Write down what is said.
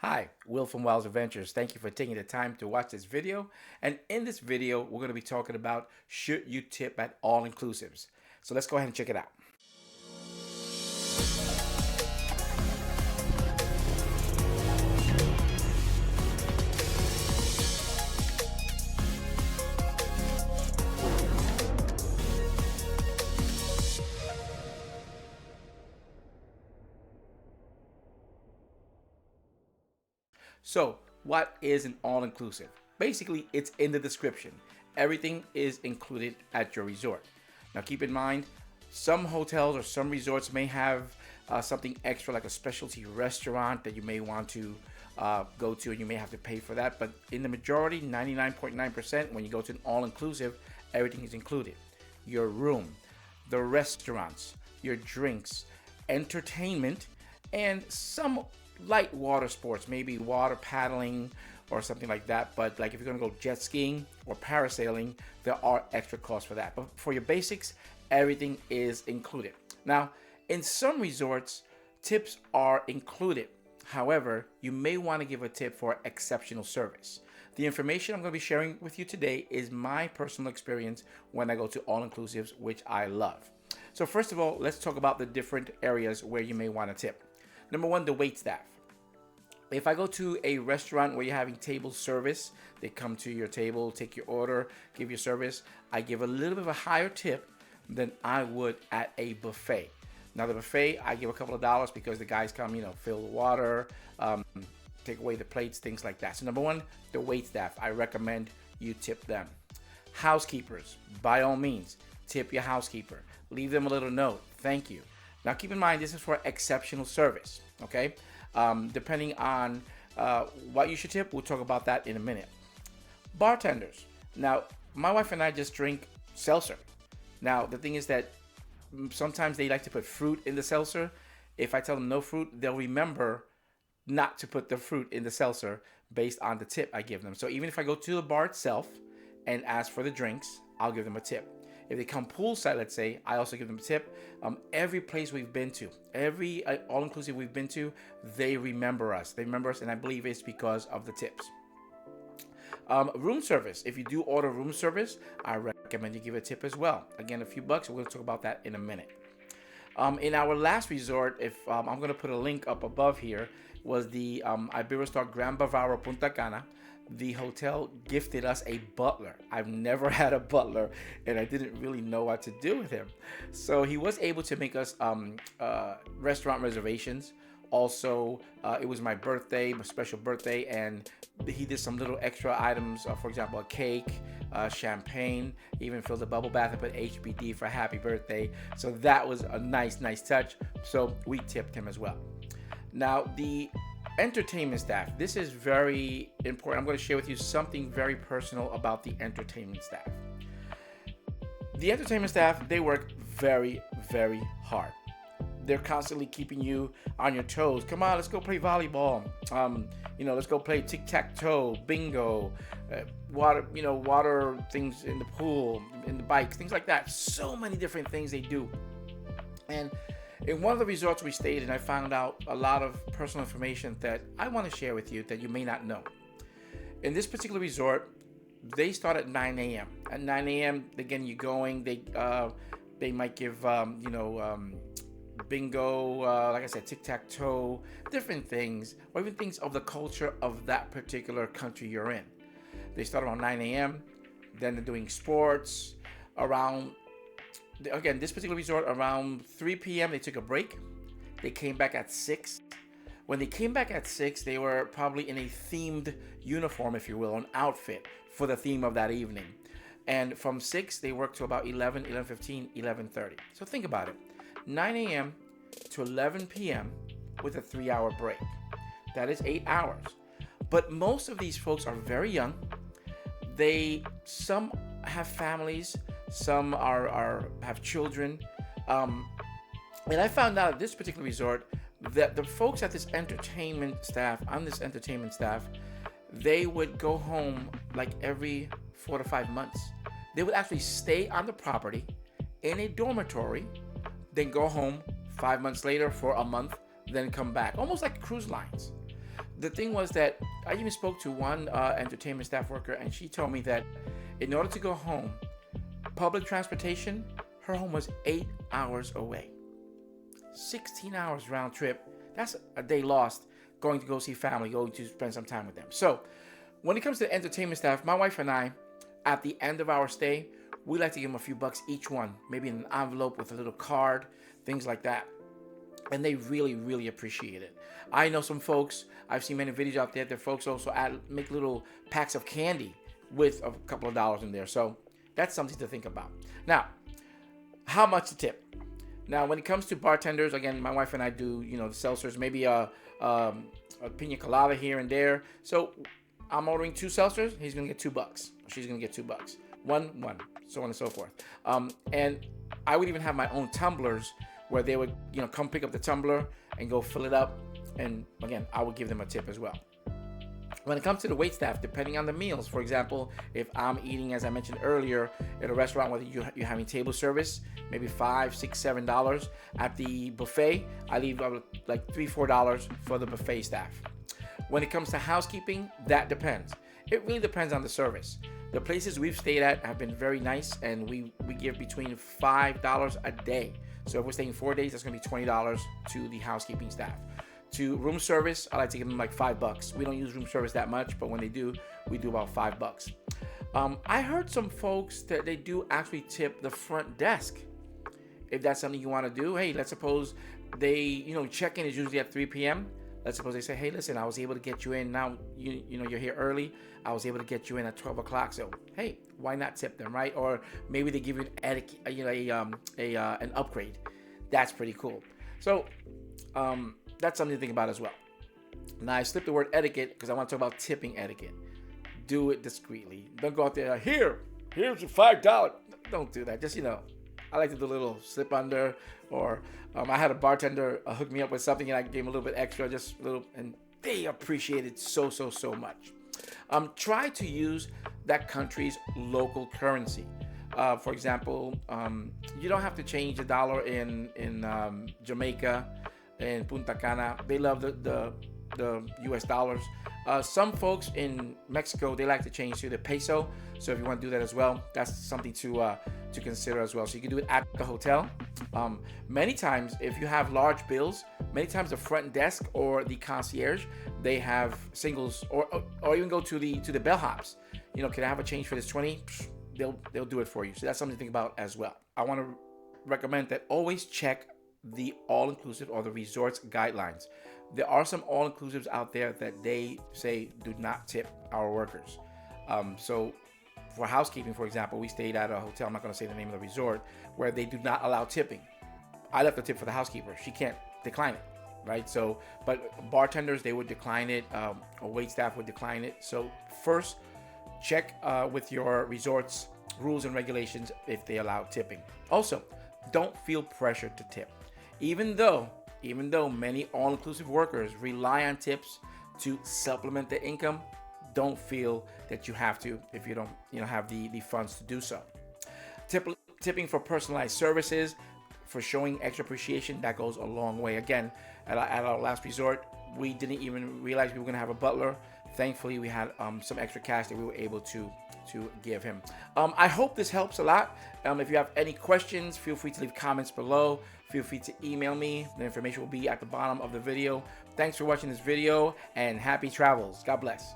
Hi, Will from Wild's Adventures. Thank you for taking the time to watch this video. And in this video, we're going to be talking about should you tip at all inclusives. So let's go ahead and check it out. So, what is an all inclusive? Basically, it's in the description. Everything is included at your resort. Now, keep in mind, some hotels or some resorts may have something extra, like a specialty restaurant that you may want to go to, and you may have to pay for that. But in the majority, 99.9%, when you go to an all inclusive, everything is included. Your room, the restaurants, your drinks, entertainment, and some light water sports, maybe water paddling or something like that. But like if you're gonna go jet skiing or parasailing, there are extra costs for that. But for your basics, everything is included. Now, in some resorts, tips are included. However, you may want to give a tip for exceptional service. The information I'm going to be sharing with you today is my personal experience when I go to all inclusives, which I love. So first of all, let's talk about the different areas where you may want to tip. Number one, the wait staff. If I go to a restaurant where you're having table service, they come to your table, take your order, give you service, I give a little bit of a higher tip than I would at a buffet. Now the buffet, I give a couple of dollars because the guys come, fill the water, take away the plates, things like that. So number one, the wait staff, I recommend you tip them. Housekeepers, by all means, tip your housekeeper. Leave them a little note, thank you. Now keep in mind, this is for exceptional service, okay? Depending on what you should tip, we'll talk about that in a minute. Bartenders. Now, my wife and I just drink seltzer. Now, the thing is that sometimes they like to put fruit in the seltzer. If I tell them no fruit, they'll remember not to put the fruit in the seltzer based on the tip I give them. So even if I go to the bar itself and ask for the drinks, I'll give them a tip. If they come poolside, let's say, I also give them a tip. Every place we've been to, every all-inclusive we've been to, they remember us. They remember us, and I believe it's because of the tips. Room service. If you do order room service, I recommend you give a tip as well. Again, a few bucks. We're going to talk about that in a minute. In our last resort, if I'm going to put a link up above here, was the Iberostar Gran Bavaro Punta Cana. The hotel gifted us a butler. I've never had a butler, and I didn't really know what to do with him. So he was able to make us restaurant reservations. Also, it was my birthday, my special birthday, and he did some little extra items. For example, a cake, champagne, even filled a bubble bath and put HBD for happy birthday. So that was a nice touch. So we tipped him as well. Now, the entertainment staff. This is very important. I'm going to share with you something very personal about the entertainment staff. The entertainment staff, they work very hard. They're constantly keeping you on your toes. Come on, let's go play volleyball. Let's go play tic-tac-toe, bingo, water things in the pool, in the bikes, things like that. So many different things they do. And in one of the resorts we stayed in, I found out a lot of personal information that I want to share with you that you may not know. In this particular resort, they start at 9 a.m. At 9 a.m., again, you're going. They might give bingo, like I said, tic-tac-toe, different things, or even things of the culture of that particular country you're in. They start around 9 a.m. Then they're doing sports around. Again, this particular resort, around 3 p.m., they took a break. They came back at 6. When they came back at 6, they were probably in a themed uniform, if you will, an outfit for the theme of that evening. And from 6, they worked to about 11, 11:15, 11:30. So think about it. 9 a.m. to 11 p.m. with a 3-hour break. That is 8 hours. But most of these folks are very young. Some have families. Some have children, and I found out at this particular resort that the folks at this entertainment staff, they would go home like every 4 to 5 months. They would actually stay on the property in a dormitory, then go home 5 months later for a month, then come back, almost like cruise lines. the thing was that I even spoke to one entertainment staff worker, and she told me that in order to go home, public transportation, her home was 8 hours away. 16 hours round trip. That's a day lost going to go see family, going to spend some time with them. So when it comes to entertainment staff, my wife and I, at the end of our stay, we like to give them a few bucks each one, maybe in an envelope with a little card, things like that. And they really, really appreciate it. I know some folks, I've seen many videos out there that folks also make little packs of candy with a couple of dollars in there. So that's something to think about. Now, how much to tip? Now, when it comes to bartenders, again, my wife and I do, the seltzers, maybe a pina colada here and there. So I'm ordering 2 seltzers. He's gonna get $2. She's gonna get $2. One, so on and so forth. And I would even have my own tumblers where they would, come pick up the tumbler and go fill it up. And again, I would give them a tip as well. When it comes to the waitstaff, depending on the meals, for example, if I'm eating, as I mentioned earlier, at a restaurant, whether you're having table service, maybe $5, $6, $7. At the buffet, I leave like $3, $4 for the buffet staff. When it comes to housekeeping, that depends. It really depends on the service. The places we've stayed at have been very nice, and we give between $5 a day. So if we're staying 4 days, that's gonna be $20 to the housekeeping staff. To room service, I like to give them like $5. We don't use room service that much, but when they do, we do about $5. I heard some folks that they do actually tip the front desk. If that's something you want to do, hey, let's suppose they, check-in is usually at 3 p.m. Let's suppose they say, hey, listen, I was able to get you in. Now, you're here early. I was able to get you in at 12 o'clock. So, hey, why not tip them, right? Or maybe they give you an upgrade. That's pretty cool. So, that's something to think about as well. Now, I slipped the word etiquette because I want to talk about tipping etiquette. Do it discreetly. Don't go out there, here's your $5. Don't do that. Just, I like to do a little slip under, or I had a bartender hook me up with something and I gave him a little bit extra, just a little, and they appreciate it so much. Try to use that country's local currency. For example, you don't have to change the dollar in Jamaica, in Punta Cana. They love the US dollars. Some folks in Mexico, they like to change to the peso. So if you want to do that as well, that's something to consider as well. So you can do it at the hotel. Many times, if you have large bills, many times the front desk or the concierge, they have singles, or even go to the bellhops. Can I have a change for this 20? They'll do it for you. So that's something to think about as well. I want to recommend that always check the all-inclusive or the resort's guidelines. There are some all-inclusives out there that they say do not tip our workers. So for housekeeping, for example, we stayed at a hotel, I'm not going to say the name of the resort, where they do not allow tipping. I left a tip for the housekeeper. She can't decline it, right? So, but bartenders, they would decline it. A wait staff would decline it. So first, check with your resort's rules and regulations if they allow tipping. Also, don't feel pressured to tip. Even though many all-inclusive workers rely on tips to supplement their income, don't feel that you have to if you don't have the funds to do so. Tipping for personalized services, for showing extra appreciation, that goes a long way. Again, at our last resort, we didn't even realize we were going to have a butler. Thankfully, we had some extra cash that we were able to give him. I hope this helps a lot. If you have any questions, feel free to leave comments below. Feel free to email me. The information will be at the bottom of the video. Thanks for watching this video, and happy travels. God bless.